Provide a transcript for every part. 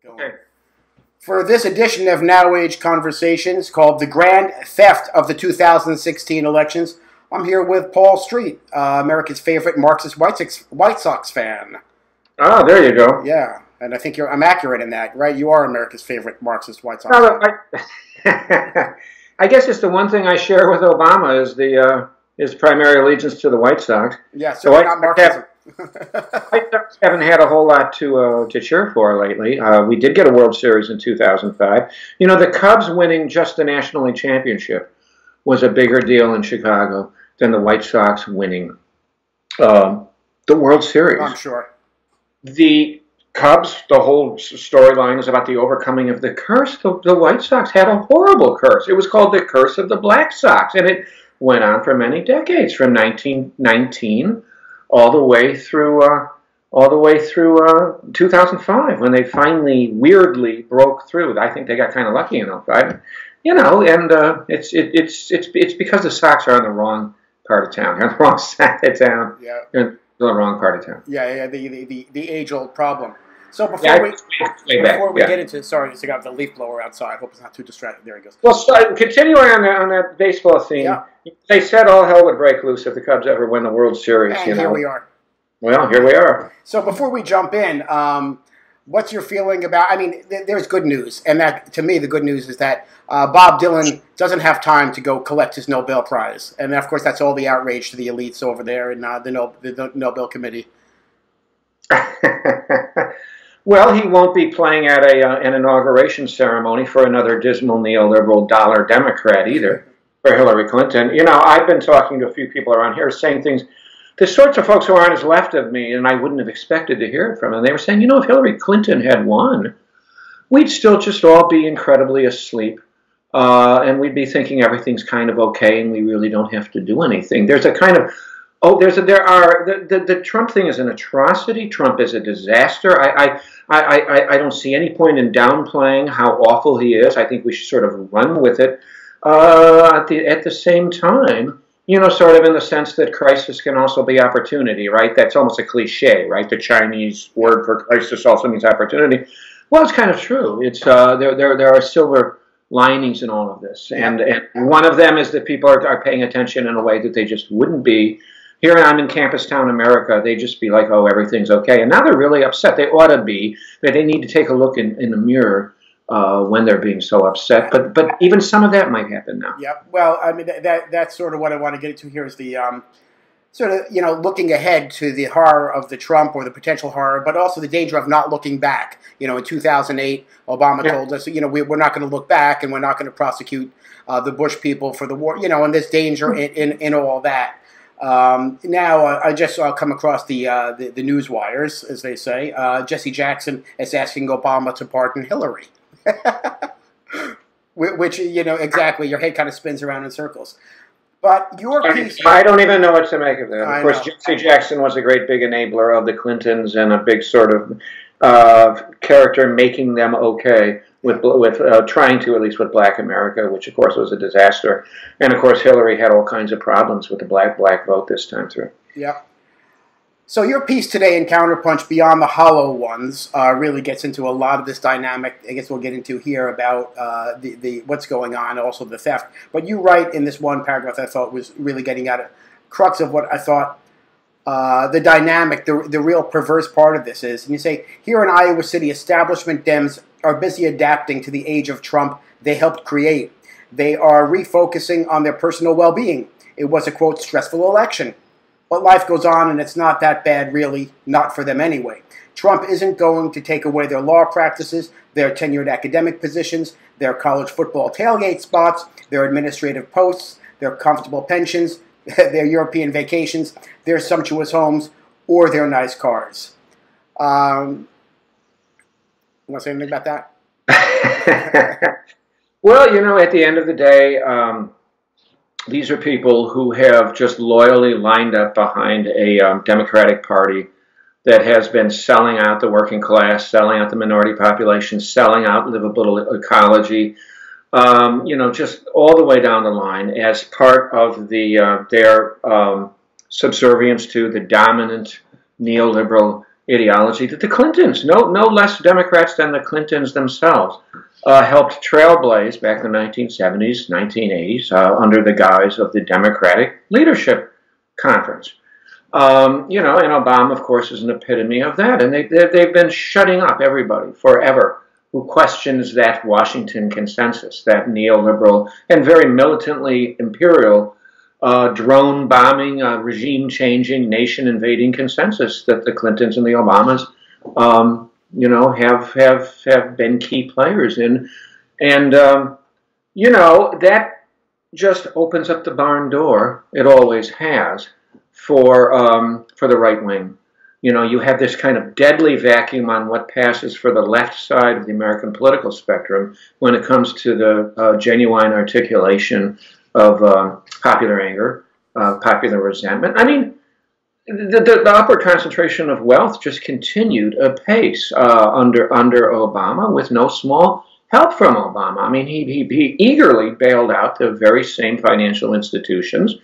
Okay. For this edition of Now Age Conversations called The Grand Theft of the 2016 Elections, I'm here with Paul Street, America's favorite Marxist White Sox fan. Ah, there you go. Yeah, and I think I'm accurate in that, right? You are America's favorite Marxist White Sox fan. I guess it's the one thing I share with Obama is his primary allegiance to the White Sox. Yeah, so not Marxism. White Sox haven't had a whole lot to cheer for lately. We did get a World Series in 2005. You know, the Cubs winning just the National League Championship was a bigger deal in Chicago than the White Sox winning the World Series. I'm sure. The Cubs, the whole storyline is about the overcoming of the curse. The White Sox had a horrible curse. It was called the Curse of the Black Sox, and it went on for many decades, from 1919 all the way through 2005, when they finally weirdly broke through. I think they got kind of lucky in '05, you know. And it's because the Sox are on the wrong part of town. They're on the wrong side of town. Yeah. They're the wrong part of town. Yeah, the age-old problem. So before we get into, sorry, I got the leaf blower outside. I hope it's not too distracting. There he goes. Well, continuing on that baseball theme, yeah. They said all hell would break loose if the Cubs ever win the World Series. And here we are. Well, here we are. So before we jump in, what's your feeling about? I mean, there's good news, and that to me, the good news is that Bob Dylan doesn't have time to go collect his Nobel Prize, and of course, that's all the outrage to the elites over there in the Nobel Committee. Well, he won't be playing at an inauguration ceremony for another dismal neoliberal dollar Democrat either, for Hillary Clinton. You know, I've been talking to a few people around here saying things, the sorts of folks who aren't as left of me, and I wouldn't have expected to hear it from them. They were saying, you know, if Hillary Clinton had won, we'd still just all be incredibly asleep, and we'd be thinking everything's kind of okay, and we really don't have to do anything. There's a kind of the Trump thing is an atrocity. Trump is a disaster. I don't see any point in downplaying how awful he is. I think we should sort of run with it. At the same time, you know, sort of in the sense that crisis can also be opportunity, right? That's almost a cliche, right? The Chinese word for crisis also means opportunity. Well, it's kind of true. It's there are silver linings in all of this, and one of them is that people are paying attention in a way that they just wouldn't be. Here I'm in Campus Town, America, they'd just be like, oh, everything's okay. And now they're really upset. They ought to be. But they need to take a look in the mirror when they're being so upset. But even some of that might happen now. Yeah. Well, I mean, that's sort of what I want to get into here is the sort of, you know, looking ahead to the horror of the Trump or the potential horror, but also the danger of not looking back. You know, in 2008, Obama told us, you know, we're not going to look back and we're not going to prosecute the Bush people for the war, you know, and there's danger in all that. Now, I just come across the news wires, as they say. Jesse Jackson is asking Obama to pardon Hillary. Which, you know, exactly, your head kind of spins around in circles. But your piece... I don't even know what to make of that. Of course, Jesse Jackson was a great big enabler of the Clintons and a big sort of character making them okay with trying to, at least with Black America, which of course was a disaster. And of course, Hillary had all kinds of problems with the black vote this time through. Yeah. So your piece today in Counterpunch, Beyond the Hollow Ones, really gets into a lot of this dynamic. I guess we'll get into here about the what's going on, also the theft. But you write in this one paragraph I thought was really getting at a crux of what I thought the dynamic, the real perverse part of this is. And you say, here in Iowa City, establishment Dems are busy adapting to the age of Trump they helped create. They are refocusing on their personal well-being. It was a, quote, stressful election. But life goes on, and it's not that bad, really, not for them anyway. Trump isn't going to take away their law practices, their tenured academic positions, their college football tailgate spots, their administrative posts, their comfortable pensions, their European vacations, their sumptuous homes, or their nice cars. You want to say anything about that? Well, you know, at the end of the day, these are people who have just loyally lined up behind a Democratic Party that has been selling out the working class, selling out the minority population, selling out livable ecology, you know, just all the way down the line as part of their subservience to the dominant neoliberal ideology that the Clintons, no less Democrats than the Clintons themselves, helped trailblaze back in the 1970s, 1980s, under the guise of the Democratic Leadership Conference. You know, and Obama, of course, is an epitome of that. And they've been shutting up everybody forever who questions that Washington consensus, that neoliberal and very militantly imperial drone bombing, regime-changing, nation-invading consensus that the Clintons and the Obamas, you know, have been key players in. And, you know, that just opens up the barn door. It always has. For the right wing. You know, you have this kind of deadly vacuum on what passes for the left side of the American political spectrum when it comes to the genuine articulation of popular anger, popular resentment. I mean, the upward concentration of wealth just continued apace under Obama, with no small help from Obama. I mean, he eagerly bailed out the very same financial institutions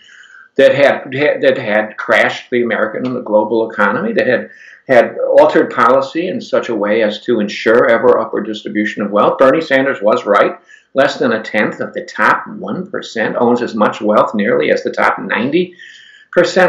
that had crashed the American and the global economy, that had altered policy in such a way as to ensure ever upward distribution of wealth. Bernie Sanders was right. Less than a tenth of the top 1% owns as much wealth nearly as the top 90%.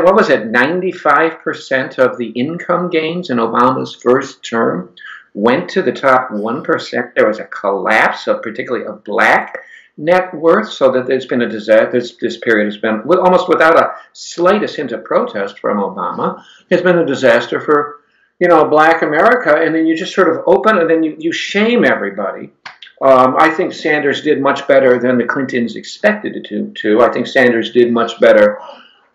What was it? 95% of the income gains in Obama's first term went to the top 1%. There was a collapse of particularly of black net worth, so that there's been a disaster. This period has been, almost without a slightest hint of protest from Obama, has been a disaster for, you know, black America. And then you just sort of open, and then you shame everybody. I think Sanders did much better than the Clintons expected it to. I think Sanders did much better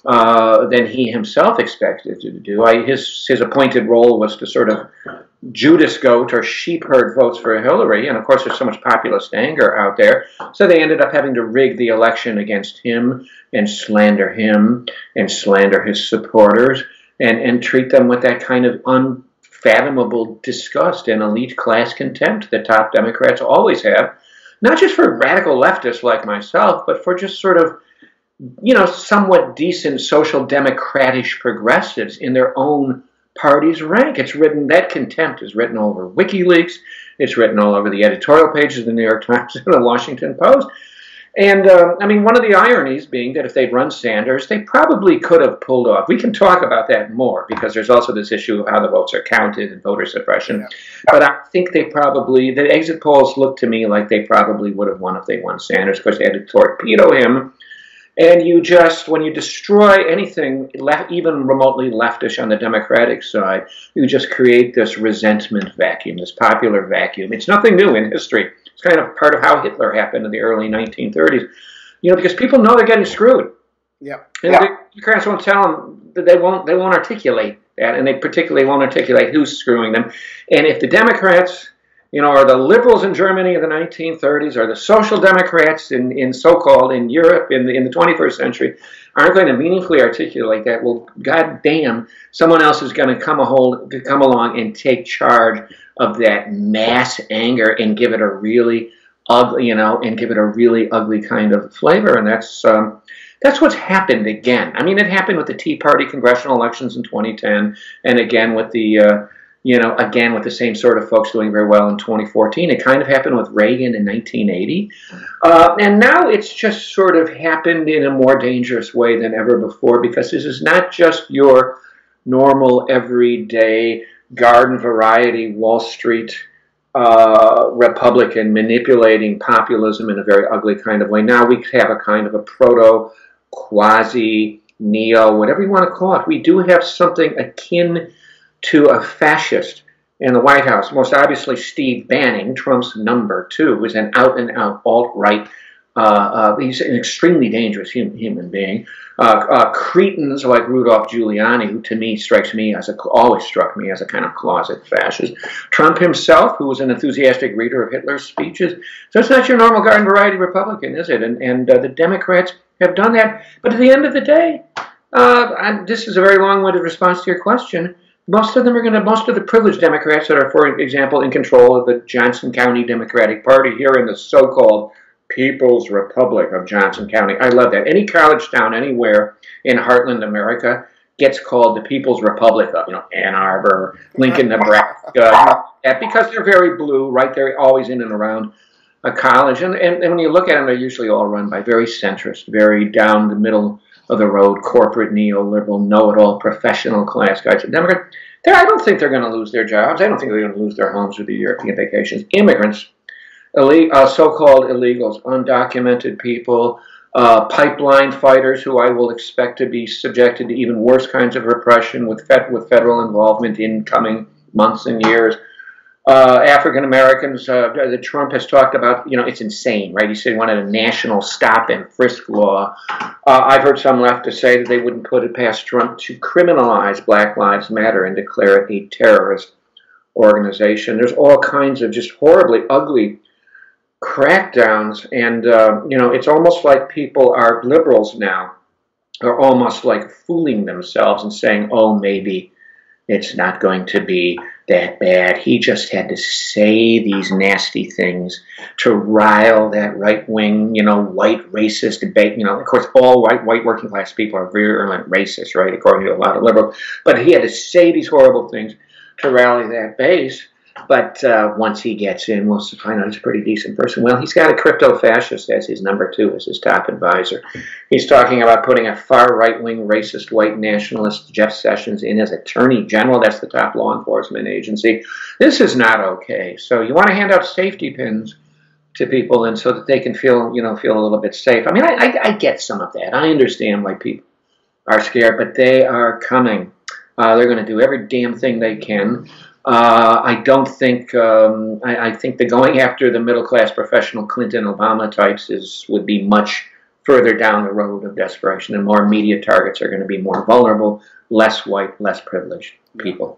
than he himself expected to do. His appointed role was to sort of Judas goat or sheep herd votes for Hillary, and of course there's so much populist anger out there, so they ended up having to rig the election against him and slander his supporters and treat them with that kind of unfathomable disgust and elite class contempt that top Democrats always have, not just for radical leftists like myself, but for just sort of, you know, somewhat decent social democratish progressives in their own party's rank. It's written, that contempt is written all over WikiLeaks. It's written all over the editorial pages of the New York Times and the Washington Post. And, I mean, one of the ironies being that if they'd run Sanders, they probably could have pulled off. We can talk about that more, because there's also this issue of how the votes are counted and voter suppression. Yeah. But I think they probably, the exit polls look to me like they probably would have won if they won Sanders, because they had to torpedo him. And you just, when you destroy anything even remotely leftish on the Democratic side, you just create this resentment vacuum, this popular vacuum. It's nothing new in history. It's kind of part of how Hitler happened in the early 1930s. You know, because people know they're getting screwed. Yeah. And the Democrats won't tell them that they won't articulate that, and they particularly won't articulate who's screwing them. And if the Democrats, you know, are the liberals in Germany in the 1930s, or the social democrats in so-called in Europe in the 21st century, aren't going to meaningfully articulate that, well, goddamn, someone else is going to come along and take charge of that mass anger and give it a really ugly, you know, and give it a really ugly kind of flavor. And that's what's happened again. I mean, it happened with the Tea Party congressional elections in 2010, and again with the again with the same sort of folks doing very well in 2014. It kind of happened with Reagan in 1980. And now it's just sort of happened in a more dangerous way than ever before, because this is not just your normal, everyday, garden variety, Wall Street Republican manipulating populism in a very ugly kind of way. Now we have a kind of a proto, quasi, neo, whatever you want to call it. We do have something akin to a fascist in the White House. Most obviously, Steve Bannon, Trump's number 2, is an out-and-out alt-right. He's an extremely dangerous human being. Cretins like Rudolph Giuliani, who to me always struck me as a kind of closet fascist. Trump himself, who was an enthusiastic reader of Hitler's speeches. So it's not your normal garden variety Republican, is it? And the Democrats have done that. But at the end of the day, this is a very long-winded response to your question. Most of the privileged Democrats that are, for example, in control of the Johnson County Democratic Party here in the so-called People's Republic of Johnson County. I love that. Any college town anywhere in heartland America gets called the People's Republic of, Ann Arbor, Lincoln, Nebraska, because they're very blue, right? They're always in and around a college. And when you look at them, they're usually all run by very centrist, very down the middle of the road, corporate, neoliberal, know-it-all, professional class guys. And Democrats, I don't think they're going to lose their jobs. I don't think they're going to lose their homes or the European vacations. Immigrants, so-called illegals, undocumented people, pipeline fighters who I will expect to be subjected to even worse kinds of repression with federal involvement in coming months and years. African Americans, that Trump has talked about, it's insane, right? He said he wanted a national stop and frisk law. I've heard some leftists say that they wouldn't put it past Trump to criminalize Black Lives Matter and declare it a terrorist organization. There's all kinds of just horribly ugly crackdowns, and it's almost like people are liberals now are almost like fooling themselves and saying, oh, maybe it's not going to be that bad. He just had to say these nasty things to rile that right-wing, white racist debate. Of course, all white working class people are virulent racists, right, according to a lot of liberals. But he had to say these horrible things to rally that base. But once he gets in, we'll find out he's a pretty decent person. Well, he's got a crypto-fascist as his number 2, as his top advisor. He's talking about putting a far right-wing, racist, white nationalist Jeff Sessions in as Attorney General. That's the top law enforcement agency. This is not okay. So you want to hand out safety pins to people, and so that they can feel a little bit safe. I mean, I get some of that. I understand why people are scared, but they are coming. They're going to do every damn thing they can. I don't think, I think the going after the middle-class professional Clinton-Obama types would be much further down the road of desperation, and more immediate targets are going to be more vulnerable, less white, less privileged people.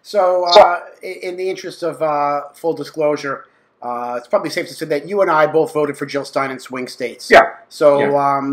So, in the interest of full disclosure, it's probably safe to say that you and I both voted for Jill Stein in swing states. Yeah. So,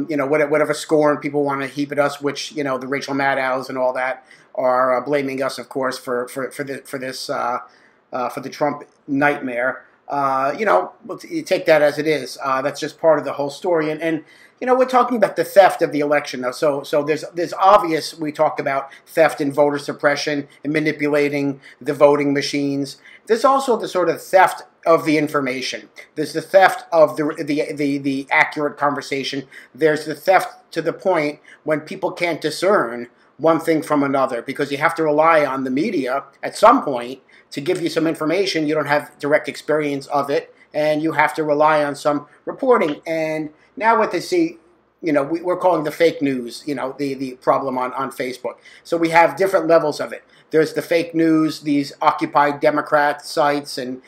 yeah. Whatever scorn people want to heap at us, which, the Rachel Maddows and all that, are blaming us, of course, for the Trump nightmare. You take that as it is. That's just part of the whole story. And we're talking about the theft of the election, though. So there's obvious. We talk about theft and voter suppression and manipulating the voting machines. There's also the sort of theft of the information. There's the theft of the accurate conversation. There's the theft to the point when people can't discern one thing from another, because you have to rely on the media at some point to give you some information. You don't have direct experience of it, and you have to rely on some reporting. And now what they see, we're calling the fake news, the problem on Facebook. So we have different levels of it. There's the fake news, these Occupy Democrat sites and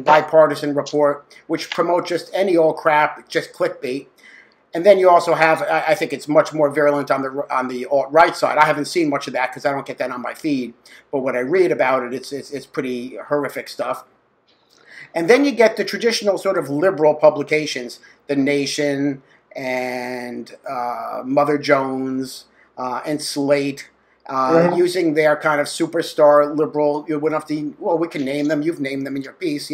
Bipartisan Report, which promote just any old crap, just clickbait. And then you also have, I think it's much more virulent on the alt-right side. I haven't seen much of that because I don't get that on my feed. But what I read about it, it's pretty horrific stuff. And then you get the traditional sort of liberal publications, The Nation and Mother Jones and Slate, using their kind of superstar liberal, you wouldn't have to, well, we can name them, you've named them in your piece,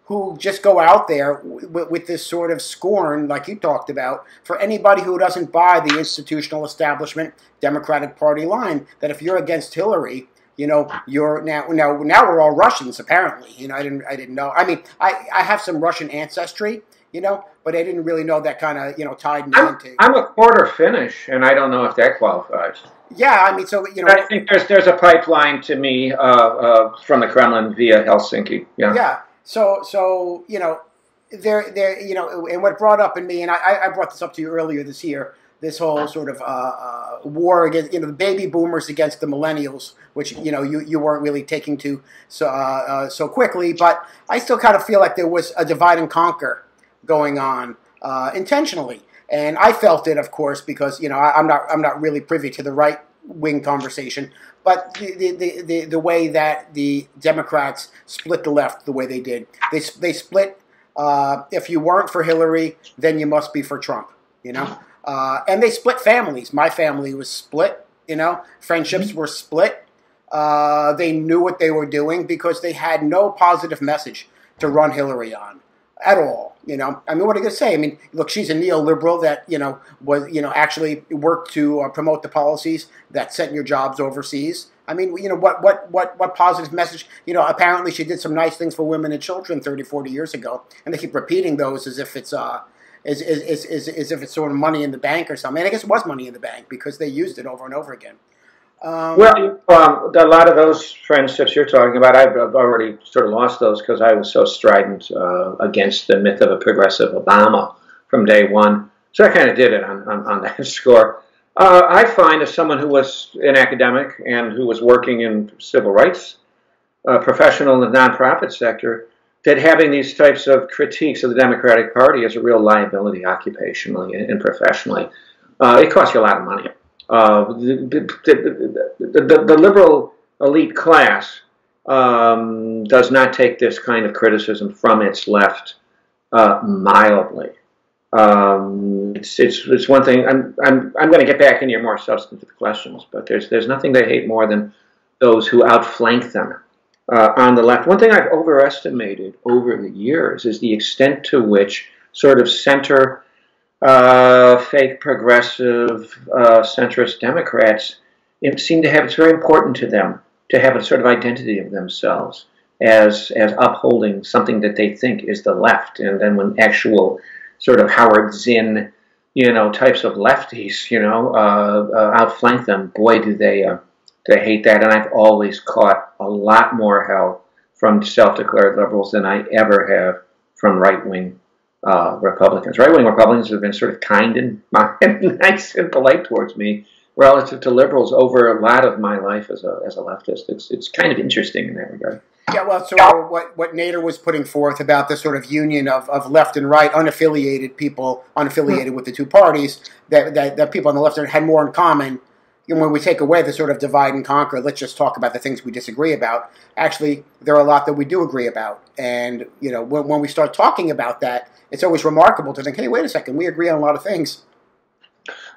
who just go out there with this sort of scorn, like you talked about, for anybody who doesn't buy the institutional establishment Democratic Party line, that if you're against Hillary, you're now we're all Russians, apparently. I didn't know. I mean, I have some Russian ancestry, but I didn't really know that kind of, tied me into. I'm a quarter Finnish, and I don't know if that qualifies. Yeah, I mean, so, I think there's a pipeline to me from the Kremlin via Helsinki. Yeah. Yeah. So there, and what brought up in me, and I brought this up to you earlier this year, this whole sort of war against, the baby boomers against the millennials, which, you weren't really taking to so quickly, but I still kind of feel like there was a divide and conquer going on intentionally. And I felt it, of course, because, I'm not really privy to the right-wing conversation, but the way that the Democrats split the left the way they did. They split, if you weren't for Hillary, then you must be for Trump, and they split families. My family was split, friendships were split. They knew what they were doing because they had no positive message to run Hillary on. at all. You know, I mean, what are you going to say? I mean, look, she's a neoliberal that, you know, was, you know, actually worked to promote the policies that sent your jobs overseas. I mean, you know, what positive message? You know, apparently she did some nice things for women and children 30, 40 years ago, and they keep repeating those as if it's as if it's sort of money in the bank or something. And I guess it was money in the bank because they used it over and over again. Well, a lot of those friendships you're talking about, I've already sort of lost those because I was so strident against the myth of a progressive Obama from day one. So I kind of did it on that score. I find, as someone who was an academic and who was working in civil rights professional in the nonprofit sector, that having these types of critiques of the Democratic Party is a real liability occupationally and professionally. It costs you a lot of money. The liberal elite class does not take this kind of criticism from its left mildly. It's one thing. I'm going to get back into your more substantive questions, but there's nothing they hate more than those who outflank them on the left. One thing I've overestimated over the years is the extent to which sort of center fake progressive centrist Democrats seem to have, it's very important to them to have a sort of identity of themselves as upholding something that they think is the left. And then when actual sort of Howard Zinn, you know, types of lefties, you know, outflank them, boy, do they hate that. And I've always caught a lot more hell from self-declared liberals than I ever have from right-wing Republicans. Right-wing Republicans have been sort of kind and nice and polite towards me relative to liberals over a lot of my life as a leftist. It's kind of interesting in that regard. Yeah, well, so what Nader was putting forth about this sort of union of left and right, unaffiliated people, unaffiliated with the two parties, that people on the left had more in common. You know, when we take away the sort of divide and conquer, let's just talk about the things we disagree about. Actually, there are a lot that we do agree about. And, you know, when we start talking about that, it's always remarkable to think, hey, wait a second, we agree on a lot of things.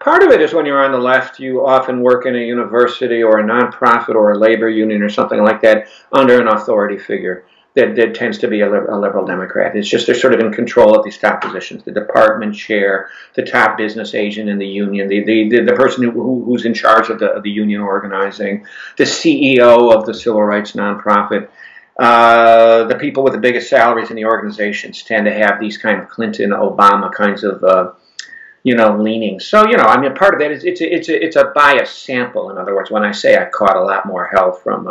Part of it is when you're on the left, you often work in a university or a nonprofit or a labor union or something like that under an authority figure that tends to be a liberal Democrat. It's just they're sort of in control of these top positions, the department chair, the top business agent in the union, the person who's in charge of the union organizing, the CEO of the civil rights nonprofit. The people with the biggest salaries in the organizations tend to have these kind of Clinton, Obama kinds of you know, leanings. So, you know, I mean, part of that is it's a biased sample. In other words, when I say I've caught a lot more hell from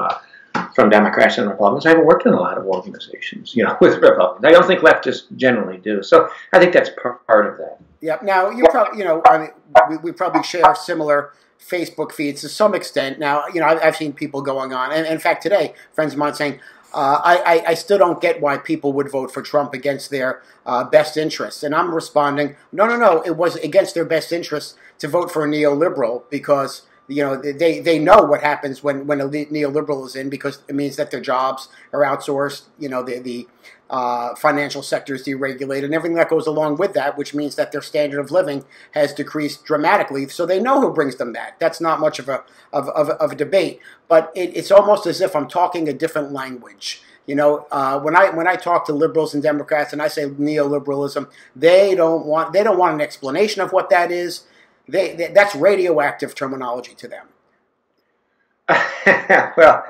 Democrats and Republicans, I haven't worked in a lot of organizations, you know, with Republicans. I don't think leftists generally do. So I think that's part of that. Yeah. Now, you probably, you know, I mean, we probably share similar Facebook feeds to some extent. Now, you know, I've seen people going on, and in fact, today, friends of mine saying, I still don't get why people would vote for Trump against their best interests. And I'm responding, no, it was against their best interests to vote for a neoliberal because, you know, they know what happens when a neoliberal is in because it means that their jobs are outsourced, you know, the financial sector is deregulated and everything that goes along with that, which means that their standard of living has decreased dramatically. So they know who brings them that. That's not much of a debate. But it's almost as if I'm talking a different language. You know, when I talk to liberals and Democrats and I say neoliberalism, they don't want an explanation of what that is. That's radioactive terminology to them. Well,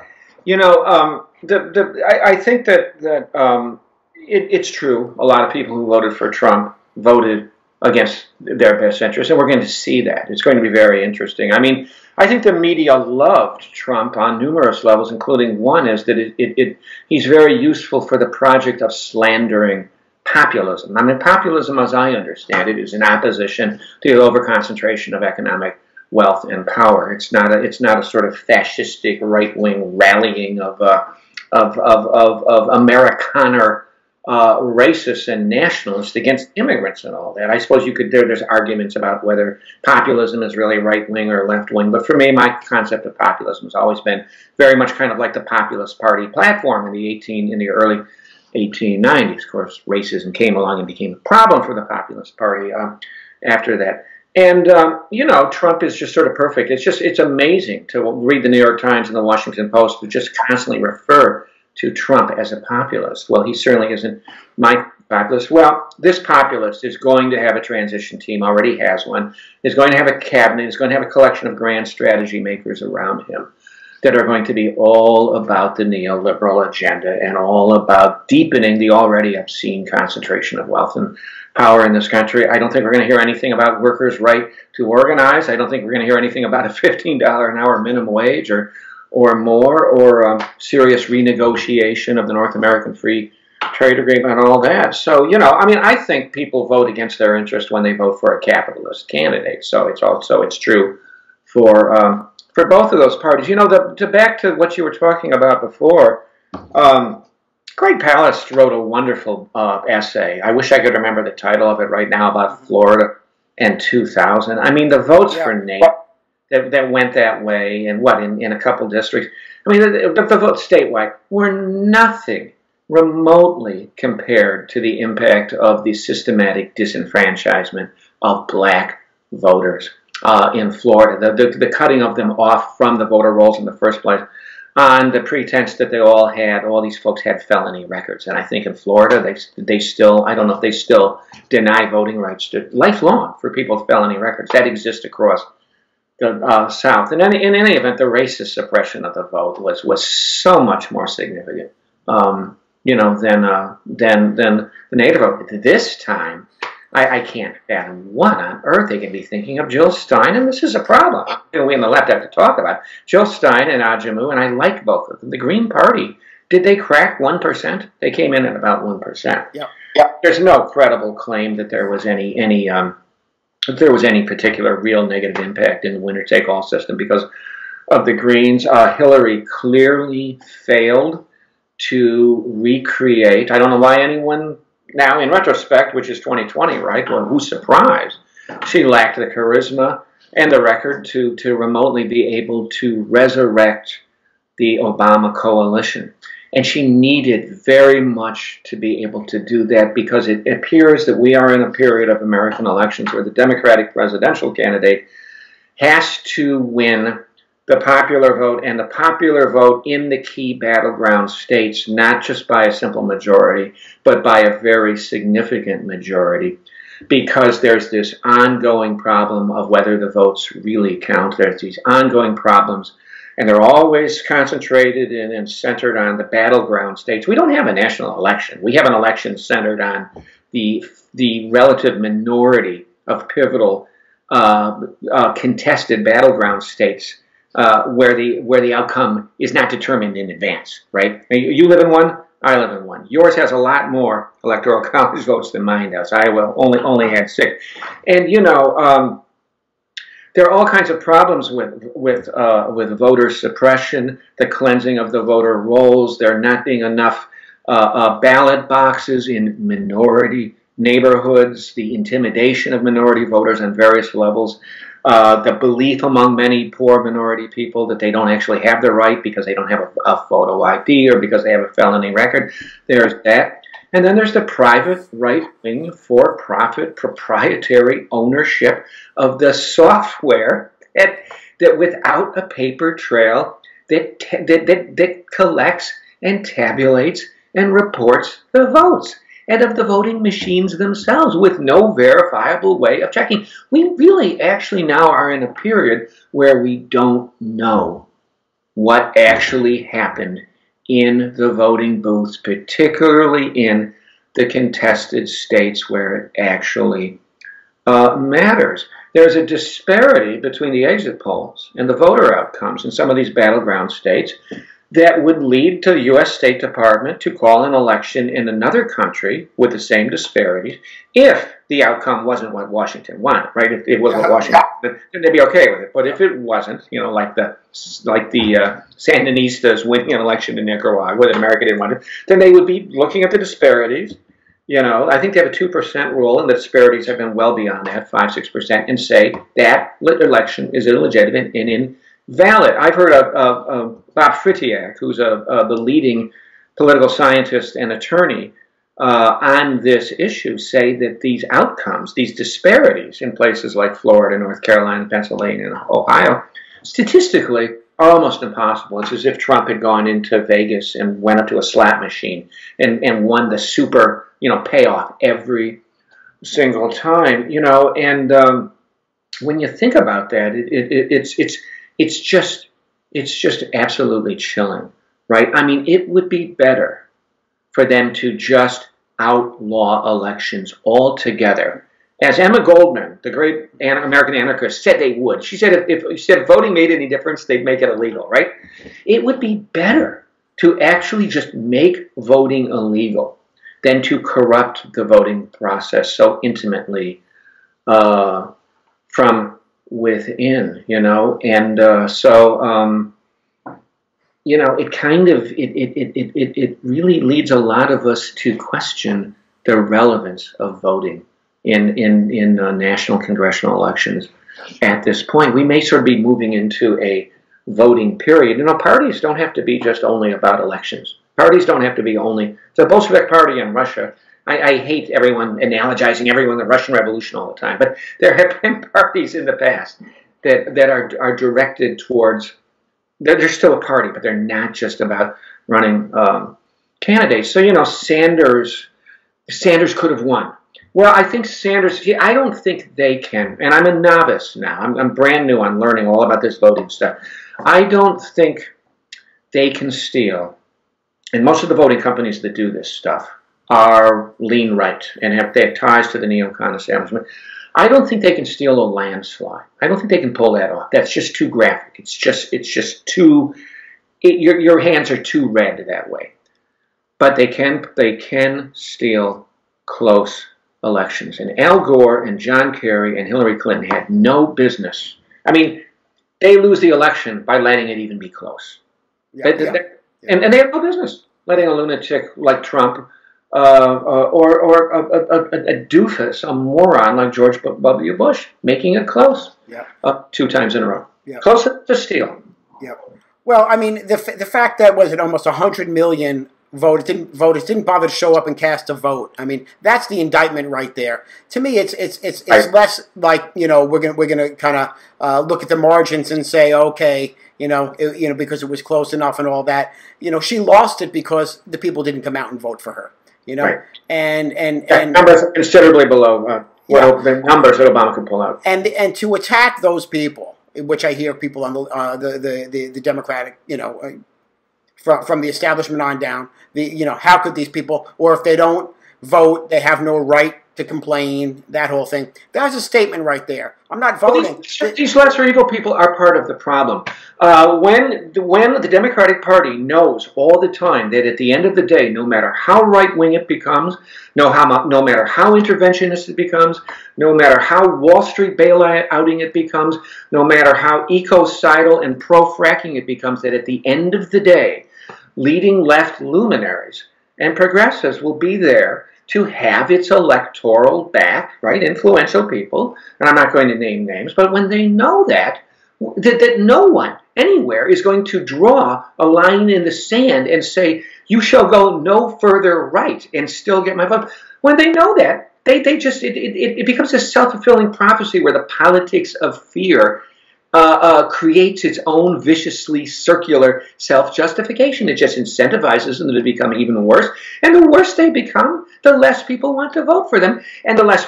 you know, I think that it's true. A lot of people who voted for Trump voted against their best interests, and we're going to see that. It's going to be very interesting. I mean, I think the media loved Trump on numerous levels, including one is that he's very useful for the project of slandering populism. I mean, populism, as I understand it, is in opposition to the overconcentration of economic wealth and power. It's not a sort of fascistic right-wing rallying of Amerikaner racists and nationalists against immigrants and all that. I suppose there's arguments about whether populism is really right-wing or left-wing, but for me, my concept of populism has always been very much kind of like the Populist Party platform in the early 1890s. Of course, racism came along and became a problem for the Populist Party after that. And, you know, Trump is just sort of perfect. It's amazing to read the New York Times and the Washington Post who just constantly refer to Trump as a populist. Well, he certainly isn't. My Populist. Well, this populist is going to have a transition team, already has one, is going to have a cabinet, is going to have a collection of grand strategy makers around him that are going to be all about the neoliberal agenda and all about deepening the already obscene concentration of wealth and power in this country. I don't think we're going to hear anything about workers' right to organize. I don't think we're going to hear anything about a $15 an hour minimum wage or more, or serious renegotiation of the North American Free Trade Agreement and all that. So, you know, I mean, I think people vote against their interest when they vote for a capitalist candidate. So it's true for both of those parties. You know, back to what you were talking about before, Greg Palast wrote a wonderful essay. I wish I could remember the title of it right now, about Florida and 2000. I mean, the votes for Nate that went that way, and in a couple districts. I mean, the votes statewide were nothing remotely compared to the impact of the systematic disenfranchisement of black voters in Florida, the cutting of them off from the voter rolls in the first place on the pretense that all these folks had felony records. And I think in Florida, they still, I don't know if they still deny voting rights to lifelong for people with felony records. That exists across the South. And in any event, the racist suppression of the vote was so much more significant, you know, than the native vote. This time, I can't fathom what on earth they can be thinking of Jill Stein, and this is a problem. We on the left have to talk about Jill Stein and Ajamu, and I like both of them. The Green Party, did they crack 1%? They came in at about 1%. Yeah. There's no credible claim that there was any particular real negative impact in the winner-take-all system because of the Greens. Hillary clearly failed to recreate. I don't know why anyone now, in retrospect, which is 2020, right? Well, who's surprised? She lacked the charisma and the record to remotely be able to resurrect the Obama coalition. And she needed very much to be able to do that because it appears that we are in a period of American elections where the Democratic presidential candidate has to win the popular vote, and the popular vote in the key battleground states, not just by a simple majority, but by a very significant majority, because there's this ongoing problem of whether the votes really count. There's these ongoing problems, and they're always concentrated and centered on the battleground states. We don't have a national election. We have an election centered on the relative minority of pivotal contested battleground states, where the outcome is not determined in advance, right? You live in one, I live in one. Yours has a lot more electoral college votes than mine does. I only had 6, and you know, there are all kinds of problems with voter suppression, the cleansing of the voter rolls, there not being enough ballot boxes in minority neighborhoods, the intimidation of minority voters on various levels. The belief among many poor minority people that they don't actually have the right because they don't have a photo ID or because they have a felony record. There's that. And then there's the private, right-wing, for-profit, proprietary ownership of the software that without a paper trail that collects and tabulates and reports the votes, and of the voting machines themselves with no verifiable way of checking. We really actually now are in a period where we don't know what actually happened in the voting booths, particularly in the contested states where it actually matters. There's a disparity between the exit polls and the voter outcomes in some of these battleground states that would lead to the U.S. State Department to call an election in another country with the same disparities if the outcome wasn't what Washington wanted, right? If it was what Washington wanted, then they'd be okay with it. But if it wasn't, you know, like the Sandinistas winning an election in Nicaragua that America didn't want it, then they would be looking at the disparities. You know, I think they have a 2% rule, and the disparities have been well beyond that, 5-6%, and say that election is illegitimate and invalid. I've heard of Bob Fritiak, who's the leading political scientist and attorney on this issue, say that these outcomes, these disparities in places like Florida, North Carolina, Pennsylvania, and Ohio, statistically almost impossible. It's as if Trump had gone into Vegas and went up to a slot machine and won the super, payoff every single time, and when you think about that, it's just absolutely chilling, right? I mean, it would be better for them to just outlaw elections altogether. As Emma Goldman, the great American anarchist, said they would. She said if voting made any difference, they'd make it illegal, right? It would be better to actually just make voting illegal than to corrupt the voting process so intimately from within, and it really leads a lot of us to question the relevance of voting in national congressional elections. At this point, we may sort of be moving into a voting period. Parties don't have to be just only about elections. Parties don't have to be only the Bolshevik Party in Russia. I hate everyone analogizing everyone the Russian Revolution all the time, but there have been parties in the past that are directed towards. They're still a party, but they're not just about running candidates. So Sanders could have won. Well, I think Sanders. I don't think they can. And I'm a novice now. I'm brand new on learning all about this voting stuff. I don't think they can steal. And most of the voting companies that do this stuff are lean right and they have ties to the neocon establishment. I don't think they can steal a landslide. I don't think they can pull that off. That's just too graphic. It's just too. Your hands are too red that way. But they can steal close elections. And Al Gore and John Kerry and Hillary Clinton had no business. I mean, they lose the election by letting it even be close. And they have no business letting a lunatic like Trump or a doofus, a moron like George W. Bush, making it close 2 times in a row. Close to steal. Well, I mean, the fact that almost 100 million voters didn't bother to show up and cast a vote. I mean, that's the indictment right there. To me, it's right. Less like we're gonna kind of look at the margins and say, okay, because it was close enough and all that. She lost it because the people didn't come out and vote for her. Right. And numbers are considerably below the numbers that Obama could pull out. And to attack those people, which I hear people on the Democratic, from the establishment on down, how could these people, or if they don't vote, they have no right to complain, that whole thing. That's a statement right there. I'm not voting. These lesser evil people are part of the problem. When the Democratic Party knows all the time that at the end of the day, no matter how right-wing it becomes, no matter how interventionist it becomes, no matter how Wall Street bailouting it becomes, no matter how ecocidal and pro-fracking it becomes, that at the end of the day, leading left luminaries and progressives will be there to have its electoral back, right? Influential people, and I'm not going to name names, but when they know that no one anywhere is going to draw a line in the sand and say, you shall go no further right and still get my vote. When they know that, it becomes a self-fulfilling prophecy where the politics of fear creates its own viciously circular self-justification. It just incentivizes them to become even worse. And the worse they become, the less people want to vote for them. And the less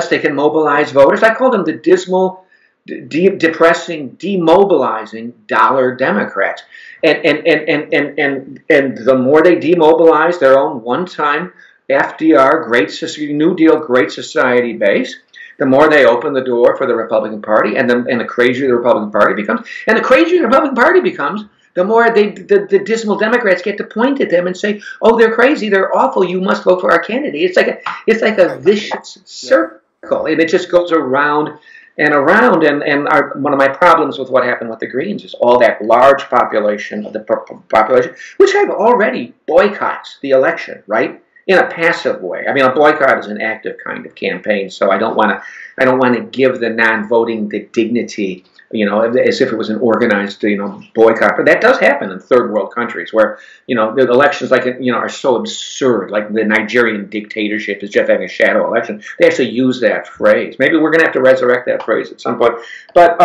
they can mobilize voters. I call them the dismal, depressing, demobilizing dollar Democrats. And the more they demobilize their own one-time FDR, New Deal, Great Society base, the more they open the door for the Republican Party, and the crazier the Republican Party becomes. And the crazier the Republican Party becomes, the more the dismal Democrats get to point at them and say, "Oh, they're crazy, they're awful. You must vote for our candidate." It's like a vicious circle, and it just goes around and around. And one of my problems with what happened with the Greens is all that large population of the population, which have already boycotts the election, right? In a passive way. I mean, a boycott is an active kind of campaign, so I don't want to give the non-voting the dignity, as if it was an organized, boycott. But that does happen in third world countries where, the elections are so absurd, like the Nigerian dictatorship is just having a shadow election. They actually use that phrase. Maybe we're going to have to resurrect that phrase at some point. But,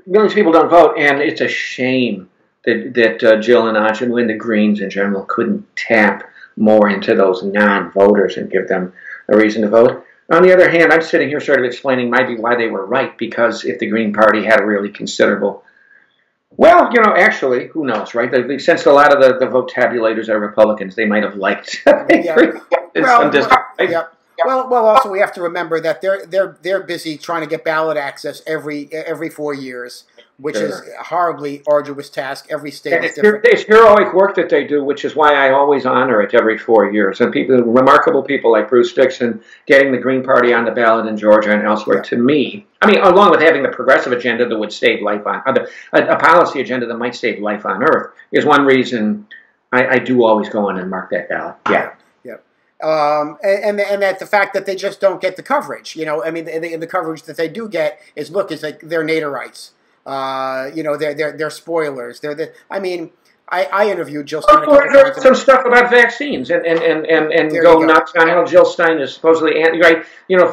millions of people don't vote, and it's a shame that Jill and Ajahn and the Greens in general couldn't tap more into those non-voters and give them a reason to vote. On the other hand, I'm sitting here sort of explaining maybe why they were right, because if the Green Party had a really considerable, well, actually, who knows, right? Since a lot of the vote tabulators are Republicans, they might have liked Yeah. some district. Yeah. Well, also we have to remember that they're busy trying to get ballot access every 4 years, which is a horribly arduous task. Every state And is different. it's heroic work that they do, which is why I always honor it every 4 years. And remarkable people like Bruce Dixon getting the Green Party on the ballot in Georgia and elsewhere, Yeah. to me, I mean, along with having the progressive agenda that would save life on, a policy agenda that might save life on Earth, is one reason I do always go in and mark that ballot. Yeah. And that the fact that they just don't get the coverage, I mean, the coverage that they do get is, look, it's like they're Naderites, they're spoilers. I mean, I interviewed Jill Stein a couple of times. Some stuff about vaccines and go nuts on how Jill Stein is supposedly right.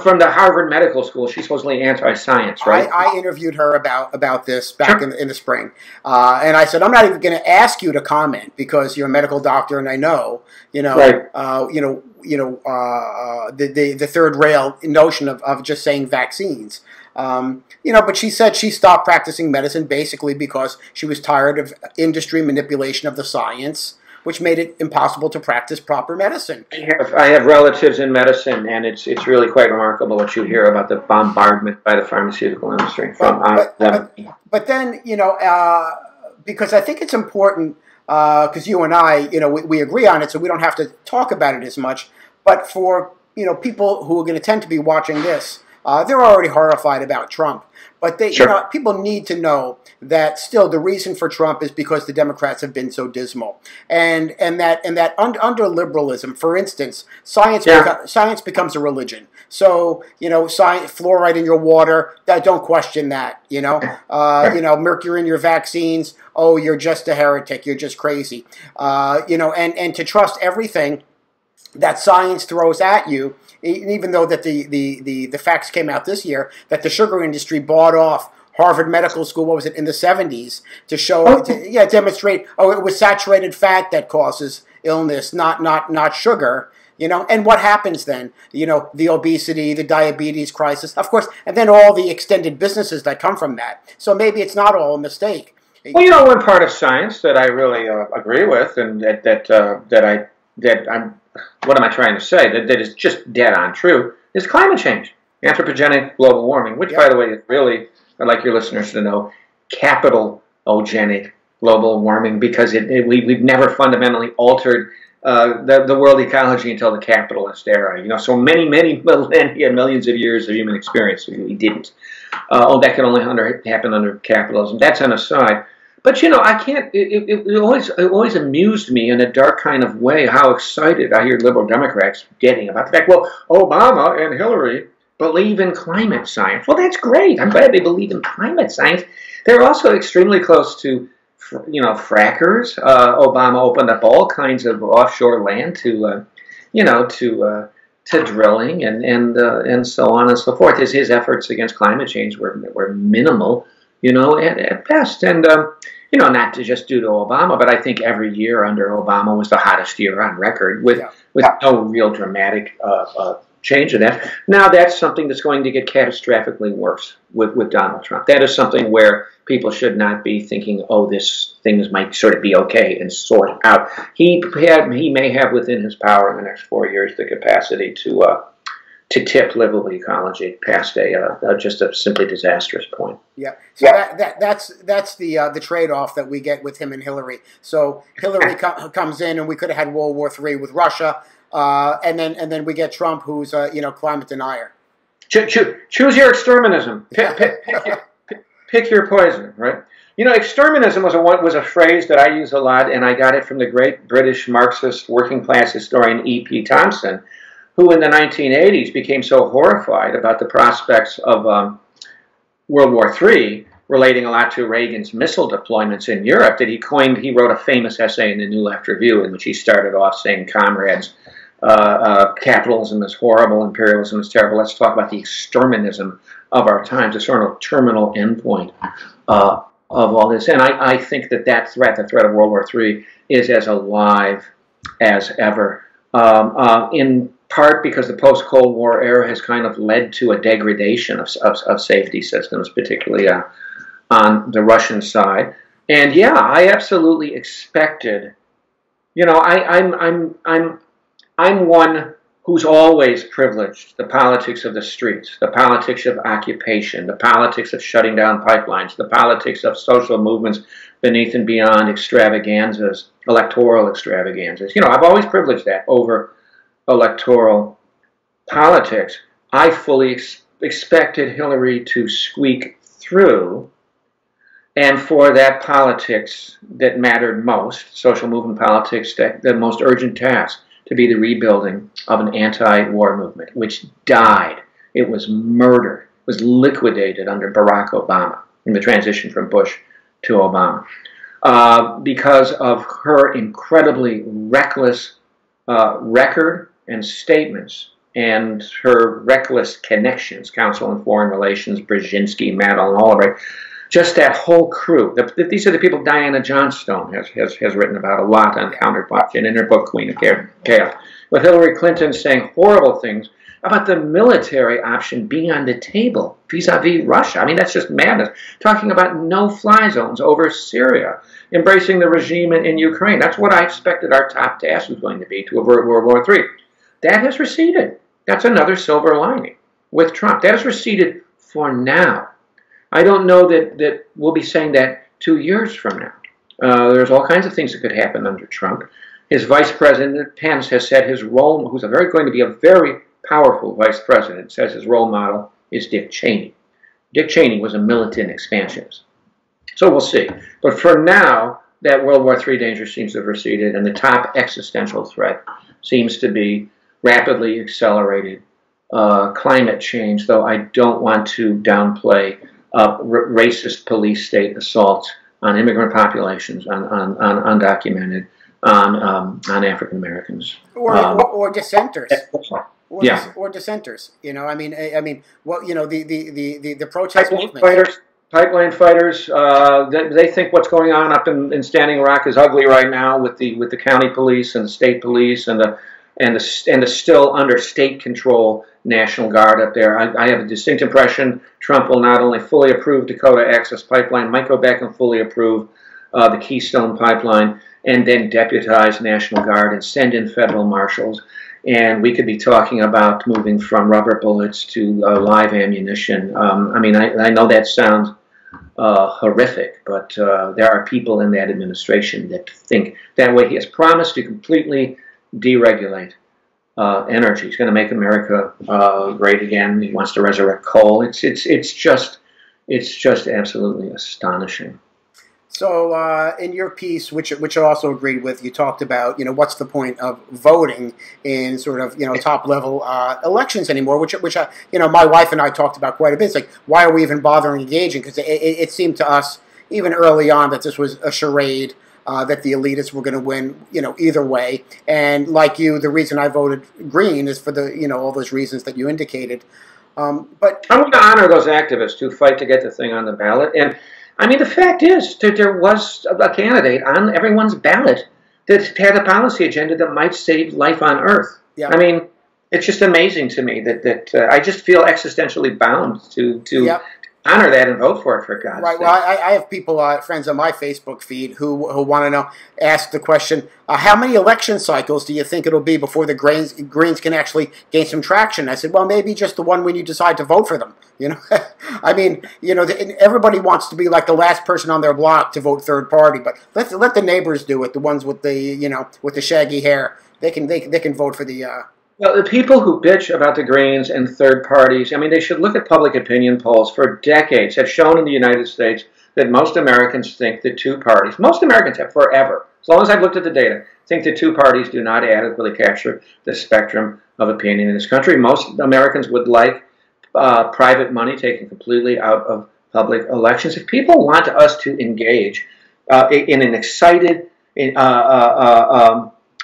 From the Harvard Medical School, she's supposedly anti-science, right? I interviewed her about this back in the spring, and I said, I'm not even going to ask you to comment because you're a medical doctor, and I know, Right. The third rail notion of just saying vaccines. But she said she stopped practicing medicine basically because she was tired of industry manipulation of the science, which made it impossible to practice proper medicine. I have relatives in medicine, and it's really quite remarkable what you hear about the bombardment by the pharmaceutical industry from them. But then, because I think it's important, because you and I, we agree on it, so we don't have to talk about it as much. But for people who are going to tend to be watching this, they're already horrified about Trump. But people need to know that still the reason for Trump is because the Democrats have been so dismal, and that under liberalism, for instance, science becomes a religion. So fluoride in your water, don't question that. Mercury in your vaccines. Oh, you're just a heretic. You're just crazy. And to trust everything that science throws at you. Even though that the facts came out this year that the sugar industry bought off Harvard Medical School, what was it, in the 70s, to demonstrate, it was saturated fat that causes illness, not sugar, and what happens then? The obesity, the diabetes crisis, of course, and then all the extended businesses that come from that. So maybe it's not all a mistake. Well, one part of science that I really agree with, and what am I trying to say? That is just dead on true, is climate change, anthropogenic global warming, which, by the way, is really, I'd like your listeners to know, capital-ogenic global warming, because we've never fundamentally altered the world ecology until the capitalist era. So many millennia, millions of years of human experience, we didn't. That can only happen under capitalism. That's an aside. But, I can't, it always amused me in a dark kind of way how excited I hear liberal Democrats getting about the fact, well, Obama and Hillary believe in climate science. Well, that's great. I'm glad they believe in climate science. They're also extremely close to, frackers. Obama opened up all kinds of offshore land to drilling and so on and so forth. His efforts against climate change were minimal, at best. And, not just due to Obama, but I think every year under Obama was the hottest year on record with no real dramatic change in that. Now that's something that's going to get catastrophically worse with Donald Trump. That is something where people should not be thinking, things might sort of be okay and sort out. He may have within his power in the next 4 years the capacity to tip livable ecology past just a simply disastrous point. Yeah. So that's the trade-off that we get with him and Hillary. So Hillary comes in, and we could have had World War III with Russia, and then we get Trump, who's climate denier. Choose your exterminism. Pick your poison, right? Exterminism was a phrase that I use a lot, and I got it from the great British Marxist working class historian E.P. Thompson, who in the 1980s became so horrified about the prospects of World War III, relating a lot to Reagan's missile deployments in Europe, that he wrote a famous essay in the New Left Review in which he started off saying, comrades, capitalism is horrible, imperialism is terrible, let's talk about the exterminism of our times, a sort of terminal endpoint of all this. And I think that threat, the threat of World War III, is as alive as ever, in part because the post-Cold War era has kind of led to a degradation of safety systems, particularly on the Russian side. And yeah, I absolutely expected. I'm one who's always privileged the politics of the streets, the politics of occupation, the politics of shutting down pipelines, the politics of social movements beneath and beyond extravaganzas, electoral extravaganzas. I've always privileged that over electoral politics. I fully expected Hillary to squeak through, and for that politics that mattered most, social movement politics, the most urgent task, to be the rebuilding of an anti-war movement, which died. It was murdered, was liquidated under Barack Obama in the transition from Bush to Obama, because of her incredibly reckless record and statements, and her reckless connections, Council on Foreign Relations, Brzezinski, Madeleine Albright, just that whole crew. These are the people Diana Johnstone has written about a lot on Counterpunch and in her book Queen of Chaos. With Hillary Clinton saying horrible things about the military option being on the table vis-a-vis Russia. I mean, that's just madness. Talking about no-fly zones over Syria, embracing the regime in Ukraine. That's what I expected our top task was going to be, to avert World War III. That has receded. That's another silver lining with Trump. That has receded for now. I don't know that we'll be saying that 2 years from now. There's all kinds of things that could happen under Trump. His vice president, Pence, has said his role, who's going to be a very powerful vice president, says his role model is Dick Cheney. Dick Cheney was a militant expansionist. So we'll see. But for now, that World War III danger seems to have receded, and the top existential threat seems to be rapidly accelerated climate change, though I don't want to downplay racist police state assaults on immigrant populations, on undocumented, on African Americans, or dissenters, yeah, or dissenters. The protest movement. Pipeline fighters. They think what's going on up in Standing Rock is ugly right now with the county police and the state police and the still under state control National Guard up there. I have a distinct impression Trump will not only fully approve Dakota Access Pipeline, might go back and fully approve the Keystone Pipeline, and then deputize National Guard and send in federal marshals. And we could be talking about moving from rubber bullets to live ammunition. I know that sounds horrific, but there are people in that administration that think that way. He has promised to completely deregulate energy. He's going to make America great again. He wants to resurrect coal. It's just absolutely astonishing. So in your piece, which I also agreed with, you talked about what's the point of voting in sort of top level elections anymore? Which my wife and I talked about quite a bit. It's like, why are we even bothering engaging? Because it seemed to us even early on that this was a charade. That the elitists were going to win, either way. And like you, the reason I voted Green is for the, all those reasons that you indicated. But I want to honor those activists who fight to get the thing on the ballot. And I mean, the fact is that there was a candidate on everyone's ballot that had a policy agenda that might save life on Earth. Yeah. I mean, it's just amazing to me that I just feel existentially bound to honor that and vote for it, for God's sake. Well, I have people, friends on my Facebook feed who want to ask the question, how many election cycles do you think it'll be before the Greens can actually gain some traction? I said, well, maybe just the one when you decide to vote for them. I mean, everybody wants to be like the last person on their block to vote third party, but let the neighbors do it. The ones with the, with the shaggy hair, they can vote for the. Well, the people who bitch about the Greens and third parties, I mean, they should look at public opinion polls for decades have shown in the United States that most Americans think the two parties, most Americans have forever, as long as I've looked at the data, think the two parties do not adequately capture the spectrum of opinion in this country. Most Americans would like private money taken completely out of public elections. If people want us to engage in an excited,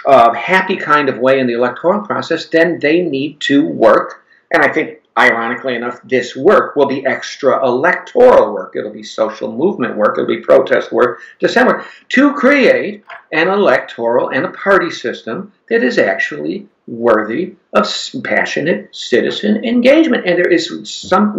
happy kind of way in the electoral process, then they need to work. And I think ironically enough, this work will be extra electoral work. It'll be social movement work. It'll be protest work, dissent work, to create an electoral and a party system that is actually worthy of passionate citizen engagement. And there is